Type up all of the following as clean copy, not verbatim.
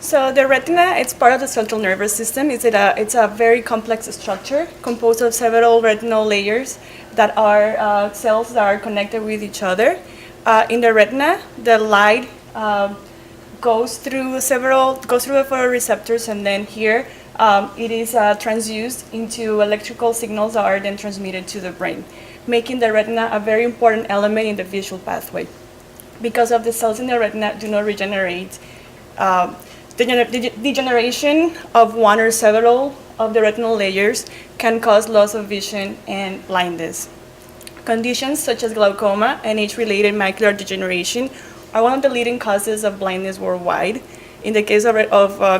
So the retina, it's part of the central nervous system. It's a very complex structure composed of several retinal layers that are cells that are connected with each other. In the retina, the light goes through the photoreceptors, and then here it is transduced into electrical signals that are then transmitted to the brain, making the retina a very important element in the visual pathway. Because of the cells in the retina do not regenerate, the degeneration of one or several of the retinal layers can cause loss of vision and blindness. Conditions such as glaucoma and age-related macular degeneration are one of the leading causes of blindness worldwide. In the case of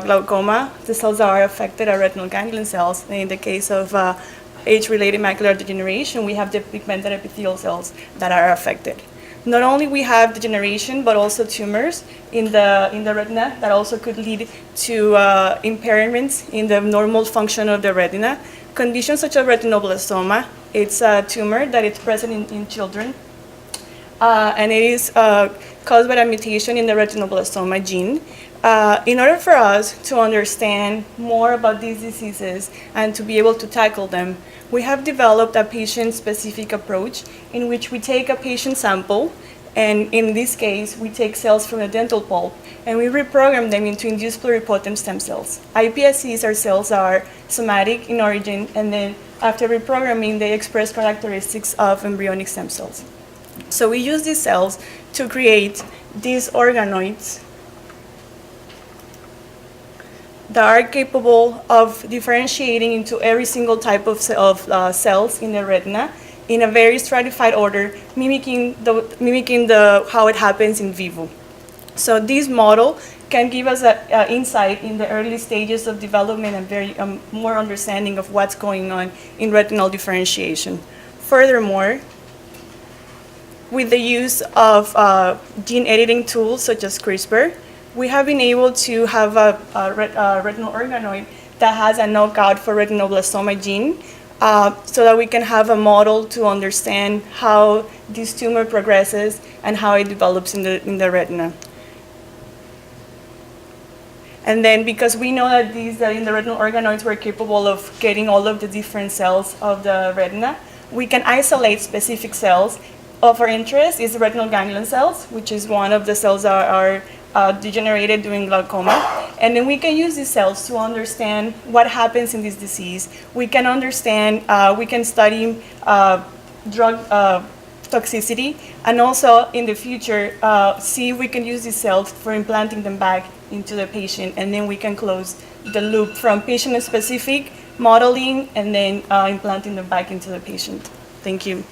glaucoma, the cells that are affected are retinal ganglion cells. And in the case of age-related macular degeneration, we have the pigmented epithelial cells that are affected. Not only we have degeneration, but also tumors in the retina that also could lead to impairments in the normal function of the retina. Conditions such as retinoblastoma, it's a tumor that is present in children, and it is caused by a mutation in the retinoblastoma gene. In order for us to understand more about these diseases and to be able to tackle them, we have developed a patient-specific approach in which we take a patient sample, and in this case, we take cells from the dental pulp, and we reprogram them into induced pluripotent stem cells. iPSCs are cells that are somatic in origin, and then after reprogramming, they express characteristics of embryonic stem cells. So we use these cells to create these organoids that are capable of differentiating into every single type of cells in the retina in a very stratified order, mimicking how it happens in vivo. So this model can give us an insight in the early stages of development and very more understanding of what's going on in retinal differentiation. Furthermore, with the use of gene editing tools such as CRISPR, we have been able to have a retinal organoid that has a knockout for retinoblastoma gene, so that we can have a model to understand how this tumor progresses and how it develops in the retina. And then because we know that in the retinal organoids were capable of getting all of the different cells of the retina, we can isolate specific cells. Of our interest is the retinal ganglion cells, which is one of the cells that are degenerated during glaucoma. And then we can use these cells to understand what happens in this disease. We can understand, we can study drug toxicity, and also in the future, see if we can use these cells for implanting them back into the patient, and then we can close the loop from patient-specific modeling and then implanting them back into the patient. Thank you.